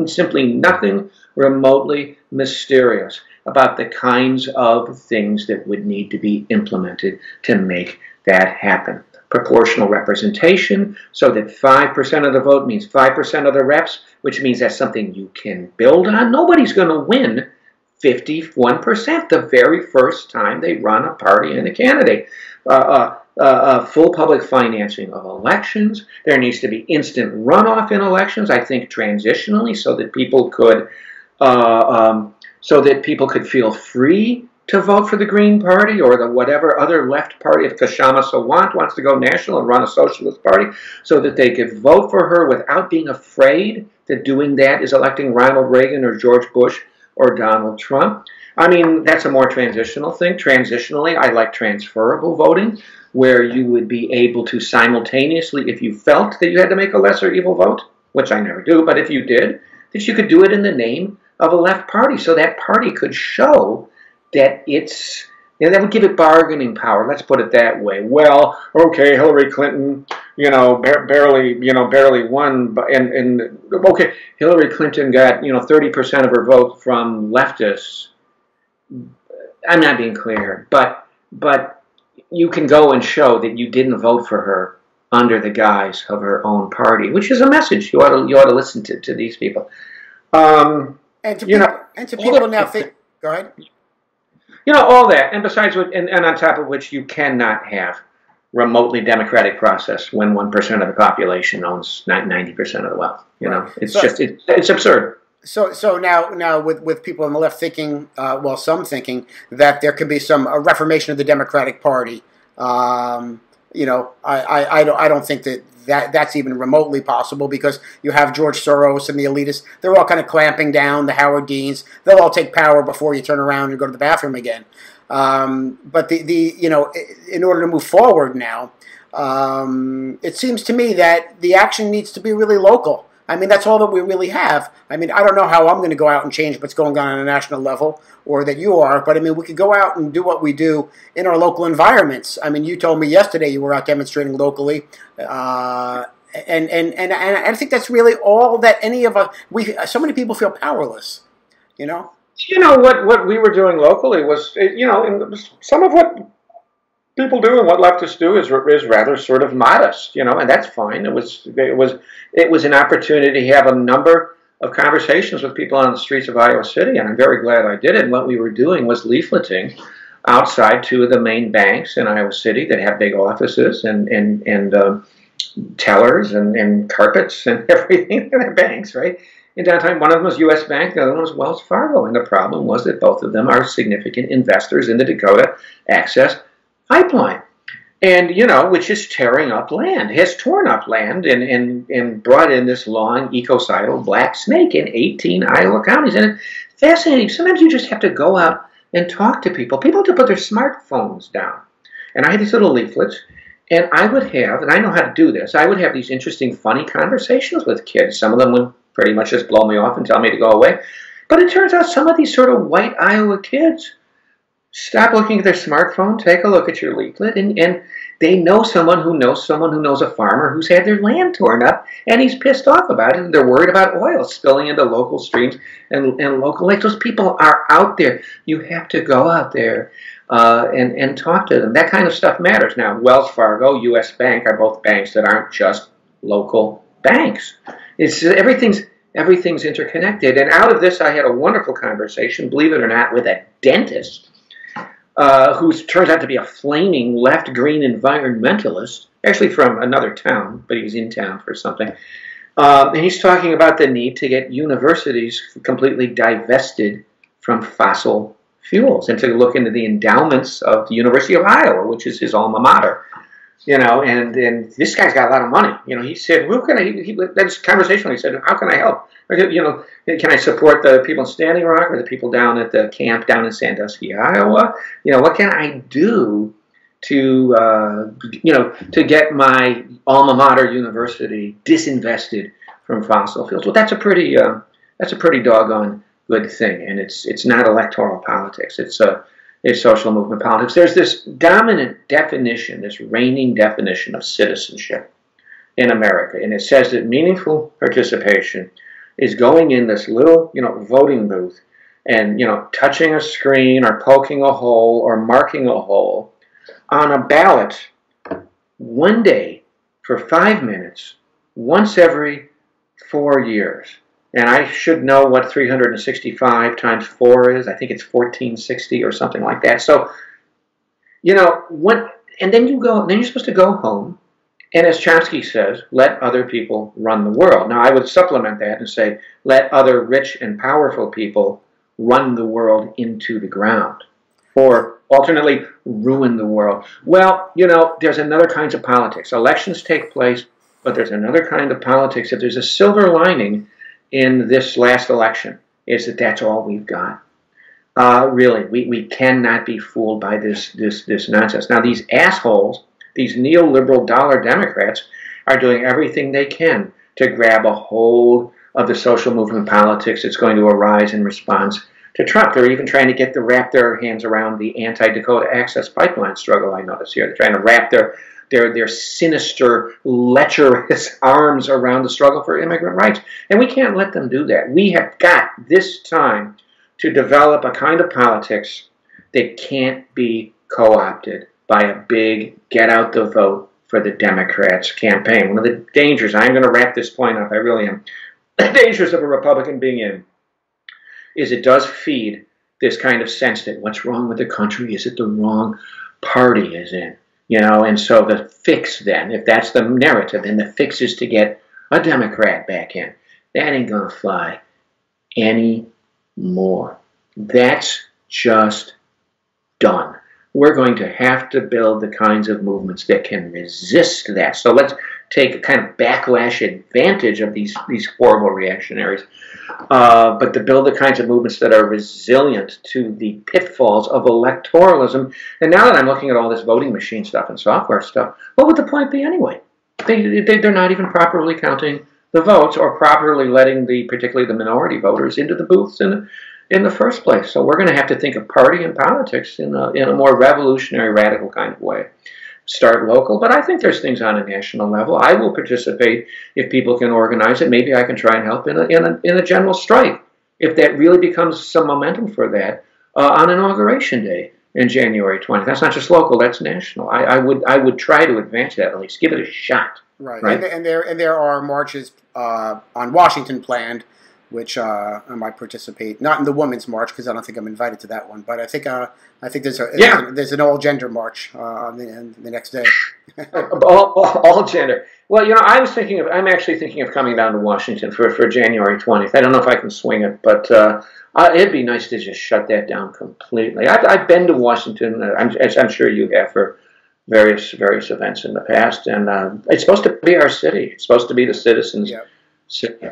simply nothing remotely mysterious about the kinds of things that would need to be implemented to make that happen. Proportional representation, so that 5% of the vote means 5% of the reps, which means that's something you can build on. Nobody's going to win 51% the very first time they run a party and a candidate. Full public financing of elections. There needs to be instant runoff in elections, I think transitionally, so that people could feel free to vote for the Green Party or the whatever other left party, if Kashama Sawant wants to go national and run a socialist party, so that they could vote for her without being afraid that doing that is electing Ronald Reagan or George Bush or Donald Trump. I mean, that's a more transitional thing. Transitionally, I like transferable voting, where you would be able to simultaneously, if you felt that you had to make a lesser evil vote, which I never do, but if you did, that you could do it in the name of a left party, so that party could show that it's, that would give it bargaining power. Let's put it that way. Well, okay, Hillary Clinton, barely won, but and okay, Hillary Clinton got 30% of her vote from leftists. I'm not being clear, but you can go and show that you didn't vote for her under the guise of her own party, which is a message. You ought to listen to these people. And to people now think. Go ahead. All that, and besides, and on top of which, you cannot have remotely democratic process when 1% of the population owns 90% of the wealth. It's absurd. So now with people on the left thinking, some thinking that there could be a reformation of the Democratic Party. I don't think that's even remotely possible, because you have George Soros and the elitists. They're all kind of clamping down, the Howard Deans. They'll all take power before you turn around and go to the bathroom again. But in order to move forward now, it seems to me that the action needs to be really local. I mean, that's all that we really have. I mean, I don't know how I'm going to go out and change what's going on a national level, or that you are, but I mean, we could go out and do what we do in our local environments. I mean, you told me yesterday you were out demonstrating locally, and I think that's really all that any of us, so many people feel powerless, What we were doing locally was, some of what people do and what leftists do is rather sort of modest, and that's fine. It was an opportunity to have a number of conversations with people on the streets of Iowa City, and I'm very glad I did it. And what we were doing was leafleting outside two of the main banks in Iowa City that have big offices and tellers and carpets and everything in their banks, right? In downtown, one of them was U.S. Bank, the other one was Wells Fargo, and the problem was that both of them are significant investors in the Dakota Access Pipeline, and which is tearing up land, has torn up land, and brought in this long ecocidal black snake in 18 Iowa counties. And it's fascinating. Sometimes you just have to go out and talk to people. People have to put their smartphones down. And I had these little leaflets, and I would have, and I know how to do this, I would have these interesting, funny conversations with kids. Some of them would pretty much just blow me off and tell me to go away. But it turns out some of these sort of white Iowa kids stop looking at their smartphone, take a look at your leaflet, and they know someone who knows a farmer who's had their land torn up, and he's pissed off about it, and they're worried about oil spilling into local streams and local lakes. Those people are out there. You have to go out there and talk to them. That kind of stuff matters. Now, Wells Fargo, U.S. Bank are both banks that aren't just local banks. Everything's interconnected. And out of this, I had a wonderful conversation, believe it or not, with a dentist who turns out to be a flaming left-green environmentalist, actually from another town, but he was in town for something. And he's talking about the need to get universities completely divested from fossil fuels and to look into the endowments of the University of Iowa, which is his alma mater. And this guy's got a lot of money. He said, "Who can I?" That's conversational. He said, "How can I help? Can I support the people in Standing Rock or the people down at the camp down in Sandusky, Iowa? What can I do to get my alma mater university disinvested from fossil fuels. Well, that's a pretty doggone good thing, and it's not electoral politics. It's social movement politics. There's this dominant definition, this reigning definition of citizenship in America, and it says that meaningful participation is going in this little, voting booth and, touching a screen or poking a hole or marking a hole on a ballot one day for 5 minutes, once every 4 years. And I should know what 365 times 4 is. I think it's 1460 or something like that. So, and then you're supposed to go home, and as Chomsky says, let other people run the world. Now, I would supplement that and say, let other rich and powerful people run the world into the ground, or alternately, ruin the world. Well, there's another kind of politics. Elections take place, but there's another kind of politics. If there's a silver lining in this last election, is that that's all we've got. Really, we cannot be fooled by this nonsense. Now, these assholes, these neoliberal dollar Democrats, are doing everything they can to grab a hold of the social movement politics that's going to arise in response to Trump. They're even trying to wrap their hands around the anti-Dakota Access Pipeline struggle, I notice here. They're trying to wrap their sinister, lecherous arms around the struggle for immigrant rights. And we can't let them do that. We have got this time to develop a kind of politics that can't be co-opted by a big get out the vote for the Democrats campaign. One of the dangers, I'm going to wrap this point up, I really am, the dangers of a Republican being in is it does feed this kind of sense that what's wrong with the country is that the wrong party is in. And so the fix then, if that's the narrative, then the fix is to get a Democrat back in. That ain't going to fly anymore. That's just done. We're going to have to build the kinds of movements that can resist that. So let's take a kind of backlash advantage of these horrible reactionaries, but to build the kinds of movements that are resilient to the pitfalls of electoralism. And now that I'm looking at all this voting machine stuff and software stuff, what would the point be anyway? They're not even properly counting the votes or properly letting particularly the minority voters into the booths in the first place. So we're going to have to think of party and politics in a more revolutionary, radical kind of way. Start local, but I think there's things on a national level. I will participate if people can organize it. Maybe I can try and help in a general strike if that really becomes some momentum for that on Inauguration Day in January 20th. That's not just local; that's national. I would try to advance that at least, give it a shot. Right? And there are marches on Washington planned, which I might participate. Not in the Women's March because I don't think I'm invited to that one. But I think there's an all gender march on the next day. all gender. Well, I'm actually thinking of coming down to Washington for January 20th. I don't know if I can swing it, but it'd be nice to just shut that down completely. I've been to Washington, as I'm sure you have, for various events in the past, and it's supposed to be our city. It's supposed to be the citizens' city.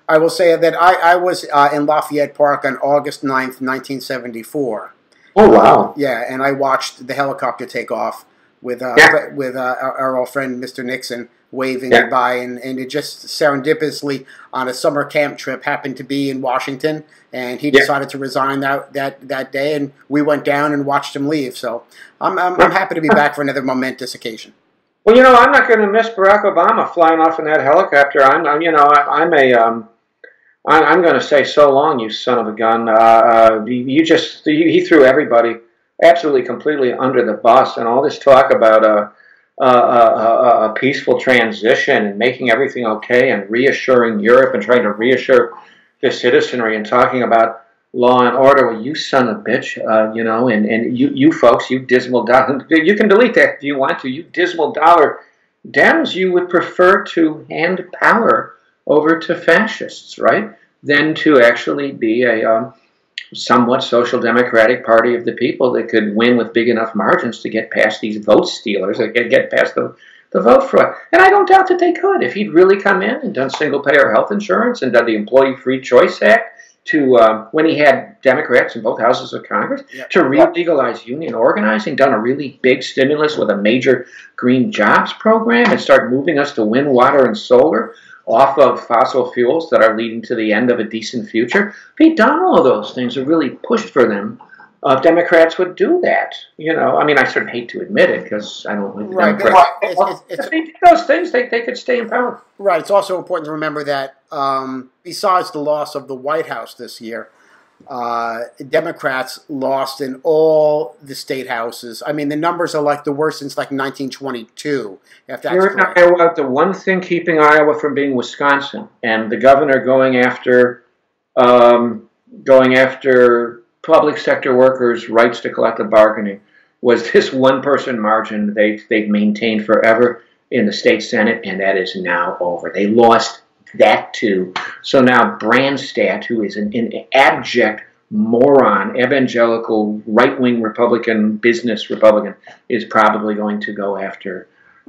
I will say that I was in Lafayette Park on August 9th, 1974. Oh, wow. And I watched the helicopter take off with our old friend, Mr. Nixon, waving goodbye. And it just serendipitously, on a summer camp trip, happened to be in Washington. And he decided to resign that day. And we went down and watched him leave. So I'm happy to be back for another momentous occasion. Well, I'm not going to miss Barack Obama flying off in that helicopter. I'm going to say so long, you son of a gun. He threw everybody absolutely completely under the bus, and all this talk about a peaceful transition and making everything okay and reassuring Europe and trying to reassure the citizenry and talking about law and order. Well, you son of a bitch, and you folks, you dismal dollar, you can delete that if you want to, you dismal dollar Dems, you would prefer to hand power over to fascists, right, than to actually be a somewhat social democratic party of the people that could win with big enough margins to get past these vote stealers, that get past the vote fraud. And I don't doubt that they could. If he'd really come in and done single-payer health insurance and done the Employee Free Choice Act, to when he had Democrats in both houses of Congress, to re-legalize union organizing, done a really big stimulus with a major green jobs program and start moving us to wind, water, and solar, off of fossil fuels that are leading to the end of a decent future. If he'd done all of those things and really pushed for them, Democrats would do that. I mean, I sort of hate to admit it because I don't like the Right, Democrats. it's If they did those things, they could stay in power. right. It's also important to remember that besides the loss of the White House this year, Democrats lost in all the state houses. I mean, the numbers are like the worst since like 1922. If that's Here in correct. Iowa, the one thing keeping Iowa from being Wisconsin and the governor going after public sector workers' rights to collective bargaining was this one-person margin they've maintained forever in the state Senate, and that is now over. They lost that too. So now Branstad, who is an abject moron, evangelical, right-wing Republican, business Republican, is probably going to go after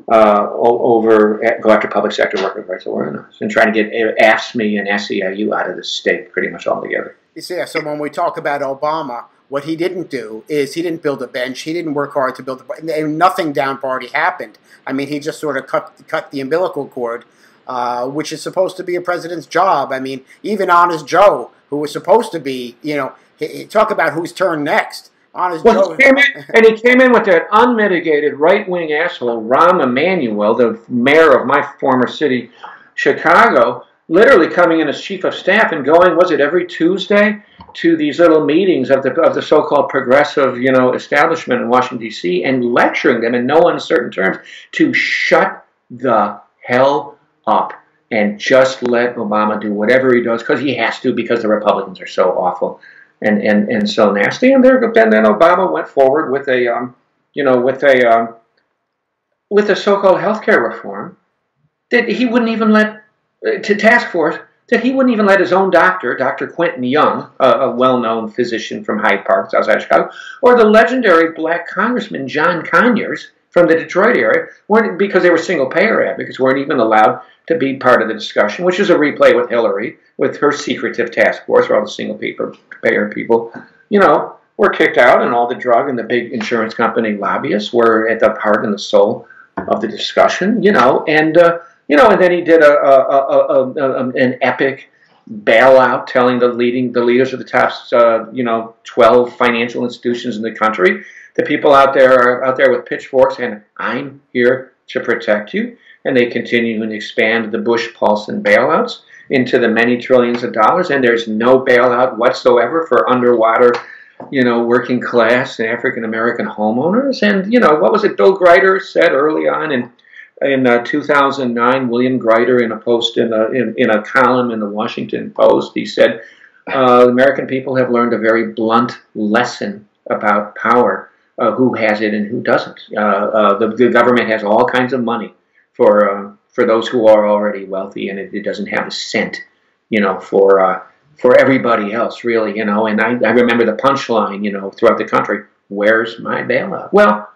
public sector workers' rights awareness and try to get AFSCME and SEIU out of the state pretty much altogether. You see, so when we talk about Obama, what he didn't do is he didn't build a bench. He didn't work hard to build nothing down party happened. I mean, he just sort of cut the umbilical cord, which is supposed to be a president's job. I mean, even Honest Joe, who was supposed to be, talk about whose turn next. Honest Joe. He came in with that unmitigated right-wing asshole, Rahm Emanuel, the mayor of my former city, Chicago, literally coming in as chief of staff and going, was it every Tuesday, to these little meetings of the so-called progressive, establishment in Washington, D.C., and lecturing them in no uncertain terms to shut the hell up and just let Obama do whatever he does because he has to, because the Republicans are so awful and so nasty. And then Obama went forward with a so-called healthcare reform that he wouldn't even let to task force, that he wouldn't even let his own doctor, Dr. Quentin Young, a well-known physician from Hyde Park, outside Chicago, or the legendary black congressman John Conyers from the Detroit area, because they were single-payer advocates, weren't even allowed to be part of the discussion, which is a replay with Hillary, with her secretive task force, where all the single-payer people, were kicked out, and all the drug and the big insurance company lobbyists were at the heart and the soul of the discussion, and then he did an epic bailout, telling the leaders of the top, 12 financial institutions in the country, the people out there with pitchforks, and I'm here to protect you. And they continue to expand the Bush-Paulson bailouts into the many trillions of dollars, and there's no bailout whatsoever for underwater, working class and African American homeowners. And what was it Bill Greider said early on in 2009, William Greider, in a post in a column in the Washington Post, he said, American people have learned a very blunt lesson about power, who has it and who doesn't. The government has all kinds of money for those who are already wealthy, and it doesn't have a cent, for everybody else, really, And I remember the punchline, throughout the country, where's my bailout? Well,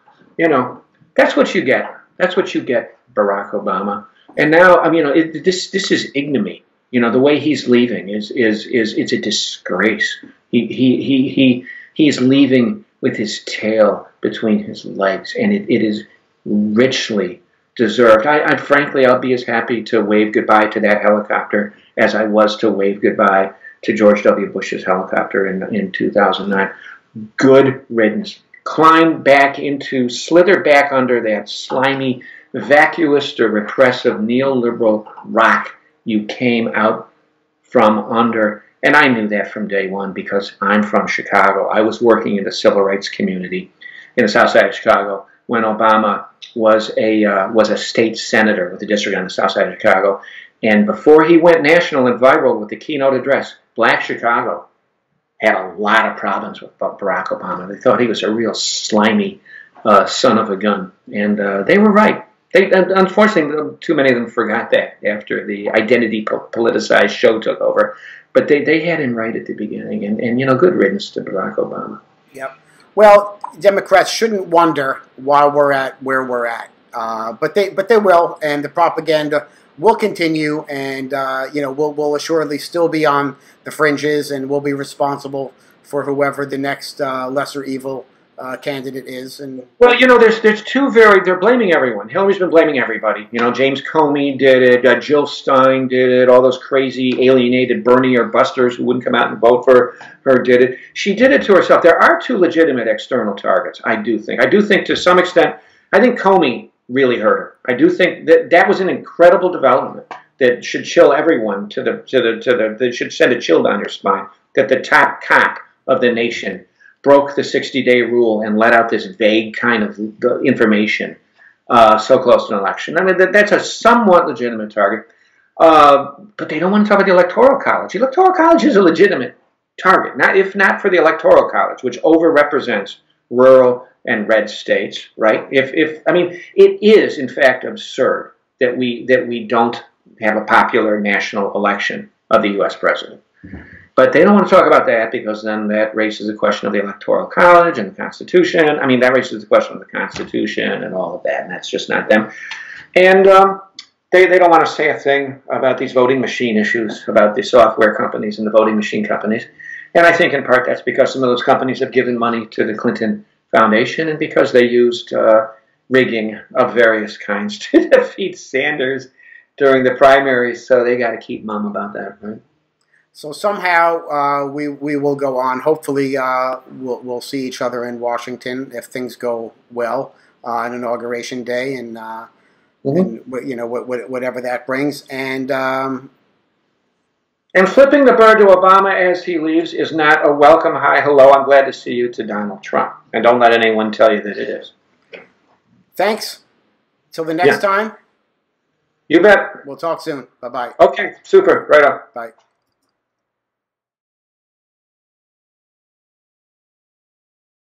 that's what you get. That's what you get, Barack Obama. And now, this is ignominy. The way he's leaving is it's a disgrace. He's leaving with his tail between his legs, and it is richly deserved. Frankly, I'll be as happy to wave goodbye to that helicopter as I was to wave goodbye to George W. Bush's helicopter in 2009. Good riddance. Slither back under that slimy, vacuous or repressive neoliberal rock you came out from under. And I knew that from day one because I'm from Chicago. I was working in the civil rights community in the south side of Chicago when Obama was a state senator with the district on the south side of Chicago. And before he went national and viral with the keynote address, Black Chicago had a lot of problems with Barack Obama. They thought he was a real slimy son of a gun. And they were right. Unfortunately, too many of them forgot that after the identity politicized show took over. But they had him right at the beginning. And good riddance to Barack Obama. Yep. Well, Democrats shouldn't wonder why we're at where we're at. But they will, and the propaganda will continue, and we'll assuredly still be on the fringes, and we'll be responsible for whoever the next lesser evil candidate is. And well, you know, there's two they're blaming everyone. Hillary's been blaming everybody. You know, James Comey did it, Jill Stein did it, all those crazy alienated Bernie or busters who wouldn't come out and vote for her did it. She did it to herself. There are two legitimate external targets, I do think. I do think to some extent, I think Comey really hurt her. I do think that was an incredible development that should chill everyone that should send a chill down your spine, that the top cop of the nation broke the 60-day rule and let out this vague kind of information so close to an election. I mean, that's a somewhat legitimate target. But they don't want to talk about the Electoral College. The Electoral College is a legitimate target, if not for the Electoral College, which overrepresents rural and red states, right? I mean, it is, in fact, absurd that we don't have a popular national election of the U.S. president. But they don't want to talk about that because then that raises the question of the Electoral College and the Constitution. I mean, that raises the question of the Constitution and all of that, and that's just not them. And they don't want to say a thing about these voting machine issues, about the software companies and the voting machine companies. And I think in part that's because some of those companies have given money to the Clinton Foundation and because they used rigging of various kinds to defeat Sanders during the primaries. So they got to keep mum about that, right? So somehow we will go on. Hopefully we'll see each other in Washington if things go well on Inauguration Day, and you know whatever that brings. And flipping the bird to Obama as he leaves is not a welcome hi hello I'm glad to see you to Donald Trump. And don't let anyone tell you that it is. Thanks. Till the next time. You bet. We'll talk soon. Bye-bye. Okay, super. Right on. Bye.